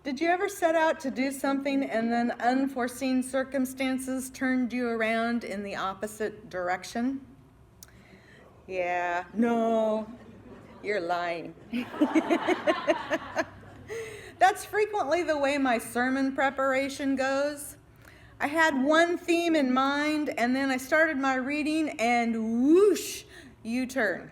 Did you ever set out to do something and then unforeseen circumstances turned you around in the opposite direction? Yeah, no, you're lying. That's frequently the way my sermon preparation goes. I had one theme in mind, and then I started my reading, and whoosh, U-turn.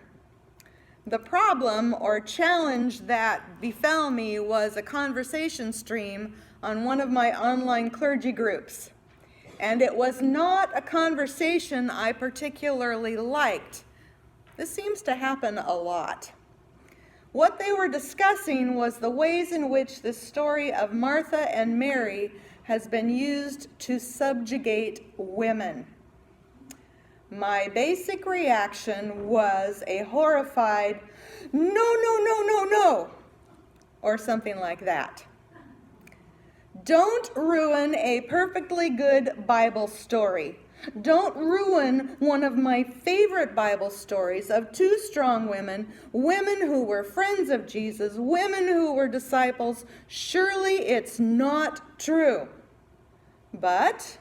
The problem or challenge that befell me was a conversation stream on one of my online clergy groups. And it was not a conversation I particularly liked. This seems to happen a lot. What they were discussing was the ways in which the story of Martha and Mary has been used to subjugate women. My basic reaction was a horrified, no, no, no, no, no, or something like that. Don't ruin a perfectly good Bible story. Don't ruin one of my favorite Bible stories of two strong women, women who were friends of Jesus, women who were disciples. Surely it's not true. But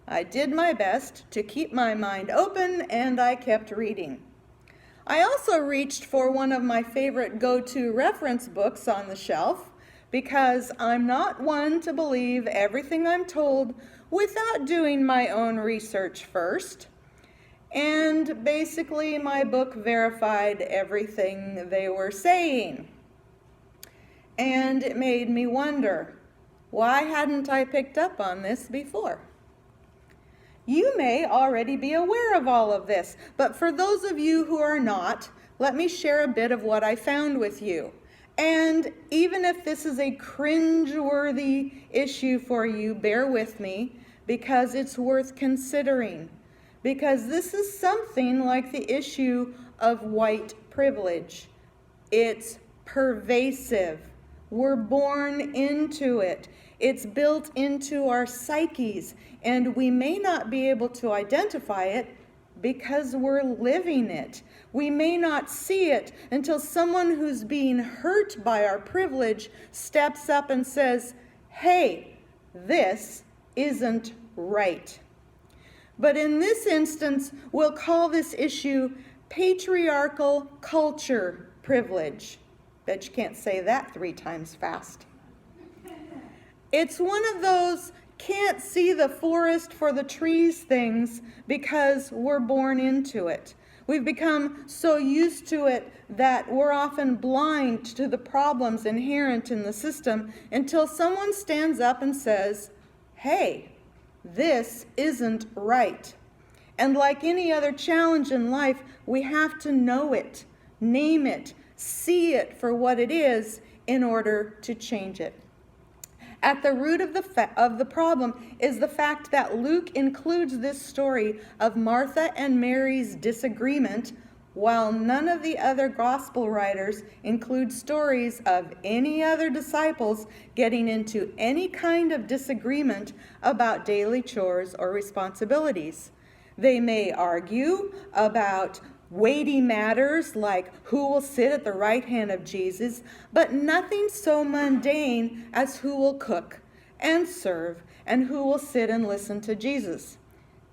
I did my best to keep my mind open, and I kept reading. I also reached for one of my favorite go-to reference books on the shelf, because I'm not one to believe everything I'm told without doing my own research first. And basically, my book verified everything they were saying. And it made me wonder, why hadn't I picked up on this before? You may already be aware of all of this, but for those of you who are not, let me share a bit of what I found with you. And even if this is a cringe-worthy issue for you, bear with me, because it's worth considering. Because this is something like the issue of white privilege. It's pervasive. We're born into it. It's built into our psyches, and we may not be able to identify it because we're living it. We may not see it until someone who's being hurt by our privilege steps up and says, hey, this isn't right. But in this instance, we'll call this issue patriarchal culture privilege. Bet you can't say that 3 times fast. It's one of those can't see the forest for the trees things because we're born into it. We've become so used to it that we're often blind to the problems inherent in the system until someone stands up and says, hey, this isn't right. And like any other challenge in life, we have to know it, name it, see it for what it is in order to change it. At the root of the problem is the fact that Luke includes this story of Martha and Mary's disagreement, while none of the other gospel writers include stories of any other disciples getting into any kind of disagreement about daily chores or responsibilities. They may argue about weighty matters like who will sit at the right hand of Jesus, but nothing so mundane as who will cook and serve and who will sit and listen to Jesus.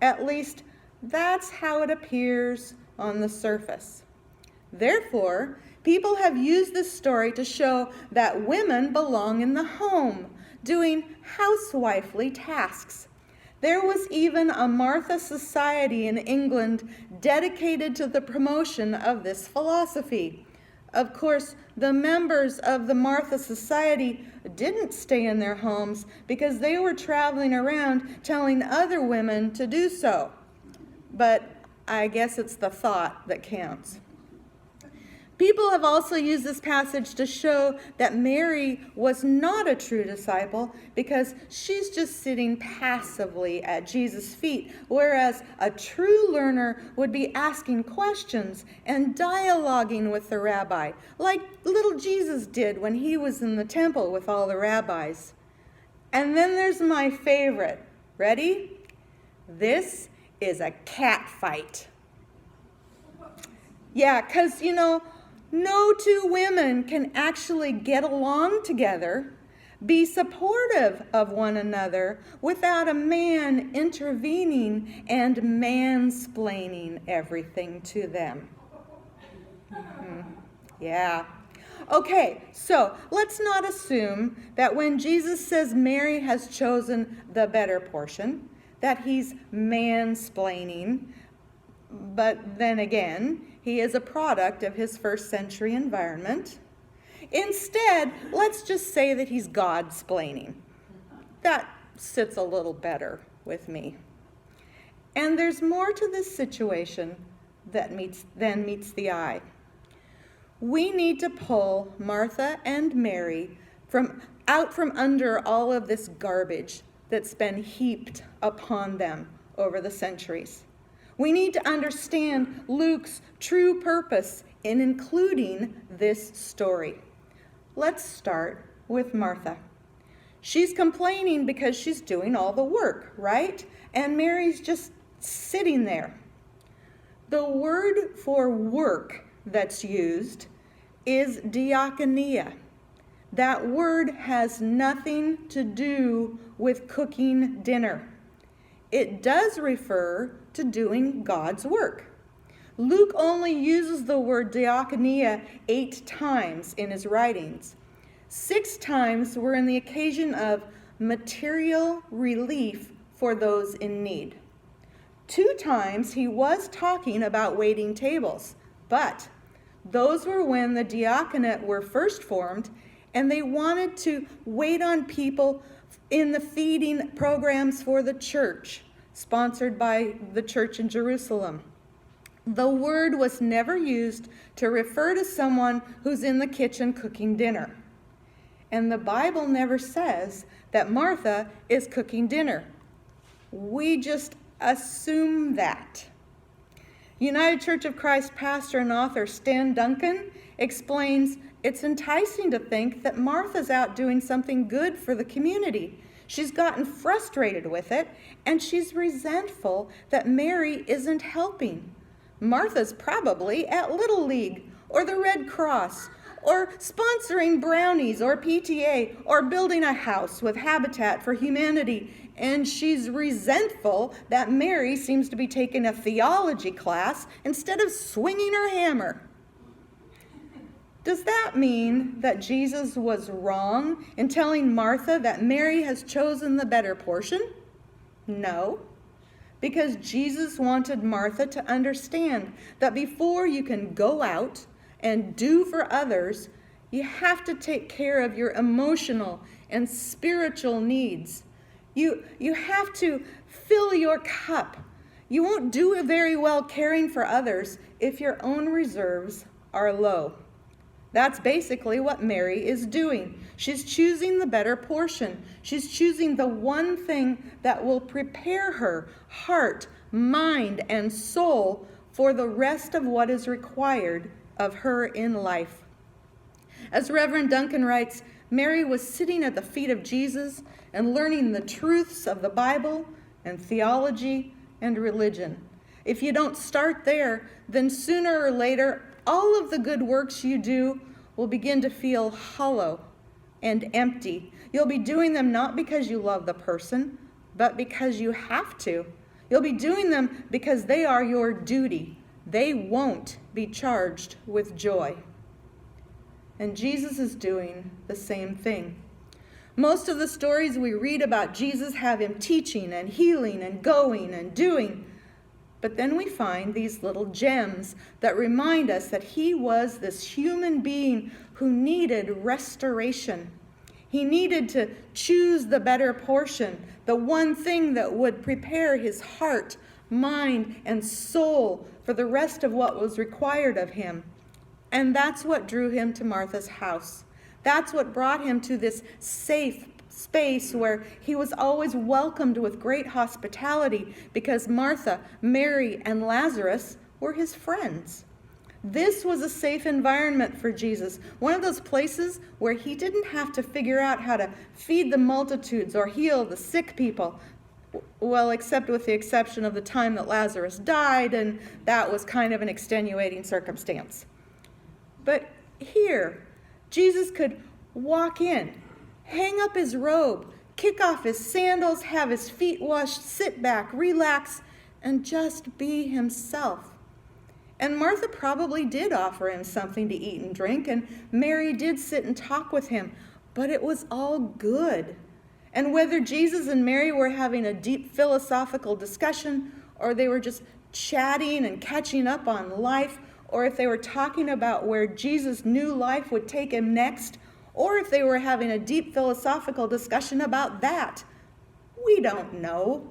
At least that's how it appears on the surface. Therefore, people have used this story to show that women belong in the home, doing housewifely tasks. There was even a Martha Society in England dedicated to the promotion of this philosophy. Of course, the members of the Martha Society didn't stay in their homes because they were traveling around telling other women to do so. But I guess it's the thought that counts. People have also used this passage to show that Mary was not a true disciple because she's just sitting passively at Jesus' feet, whereas a true learner would be asking questions and dialoguing with the rabbi, like little Jesus did when he was in the temple with all the rabbis. And then there's my favorite. Ready? This is a cat fight. Yeah, because, no two women can actually get along together Be supportive of one another without a man intervening and mansplaining everything to them. Yeah. Okay, so let's not assume that when Jesus says Mary has chosen the better portion, that he's mansplaining. But then again, he is a product of his first century environment. Instead, let's just say that he's God-splaining. That sits a little better with me. And there's more to this situation than meets the eye. We need to pull Martha and Mary out from under all of this garbage that's been heaped upon them over the centuries. We need to understand Luke's true purpose in including this story. Let's start with Martha. She's complaining because she's doing all the work, right? And Mary's just sitting there. The word for work that's used is diakonia. That word has nothing to do with cooking dinner. It does refer to doing God's work. Luke only uses the word diakonia 8 times in his writings. 6 times were in the occasion of material relief for those in need. 2 times he was talking about waiting tables, but those were when the diaconate were first formed and they wanted to wait on people in the feeding programs for the church, sponsored by the church in Jerusalem. The word was never used to refer to someone who's in the kitchen cooking dinner. And the Bible never says that Martha is cooking dinner. We just assume that. United Church of Christ pastor and author Stan Duncan explains it's enticing to think that Martha's out doing something good for the community. She's gotten frustrated with it, and she's resentful that Mary isn't helping. Martha's probably at Little League or the Red Cross or sponsoring brownies or PTA or building a house with Habitat for Humanity, and she's resentful that Mary seems to be taking a theology class instead of swinging her hammer. Does that mean that Jesus was wrong in telling Martha that Mary has chosen the better portion? No. Because Jesus wanted Martha to understand that before you can go out and do for others, you have to take care of your emotional and spiritual needs. You have to fill your cup. You won't do very well caring for others if your own reserves are low. That's basically what Mary is doing. She's choosing the better portion. She's choosing the one thing that will prepare her heart, mind, and soul for the rest of what is required of her in life. As Reverend Duncan writes, Mary was sitting at the feet of Jesus and learning the truths of the Bible and theology and religion. If you don't start there, then sooner or later, all of the good works you do will begin to feel hollow and empty. You'll be doing them not because you love the person, but because you have to. You'll be doing them because they are your duty. They won't be charged with joy. And Jesus is doing the same thing. Most of the stories we read about Jesus have him teaching and healing and going and doing. But then we find these little gems that remind us that he was this human being who needed restoration. He needed to choose the better portion, the one thing that would prepare his heart, mind, and soul for the rest of what was required of him. And that's what drew him to Martha's house. That's what brought him to this safe space where he was always welcomed with great hospitality because Martha, Mary, and Lazarus were his friends. This was a safe environment for Jesus, one of those places where he didn't have to figure out how to feed the multitudes or heal the sick people. Well, except with the exception of the time that Lazarus died, and that was kind of an extenuating circumstance. But here, Jesus could walk in, hang up his robe, kick off his sandals, have his feet washed, sit back, relax, and just be himself. And Martha probably did offer him something to eat and drink, and Mary did sit and talk with him, but it was all good. And whether Jesus and Mary were having a deep philosophical discussion, or they were just chatting and catching up on life, or if they were talking about where Jesus' new life would take him next, or if they were having a deep philosophical discussion about that, we don't know.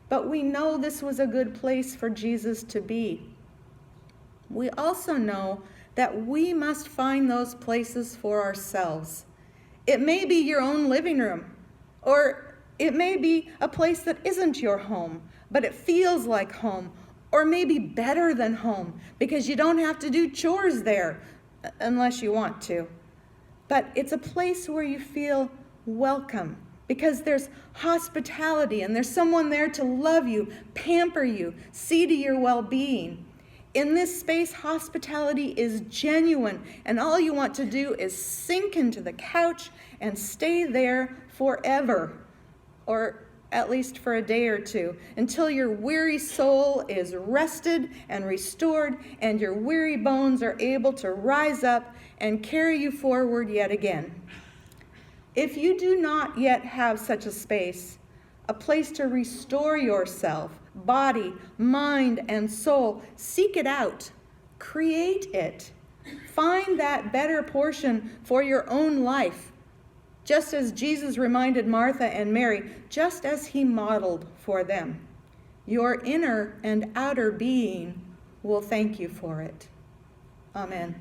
But we know this was a good place for Jesus to be. We also know that we must find those places for ourselves. It may be your own living room, or it may be a place that isn't your home, but it feels like home, or maybe better than home, because you don't have to do chores there, unless you want to. But it's a place where you feel welcome, because there's hospitality and there's someone there to love you, pamper you, see to your well-being. In this space, hospitality is genuine, and all you want to do is sink into the couch and stay there forever, or at least for a day or two, until your weary soul is rested and restored, and your weary bones are able to rise up and carry you forward yet again. If you do not yet have such a space, a place to restore yourself, body, mind, and soul, seek it out. Create it. Find that better portion for your own life, just as Jesus reminded Martha and Mary, just as he modeled for them. Your inner and outer being will thank you for it. Amen.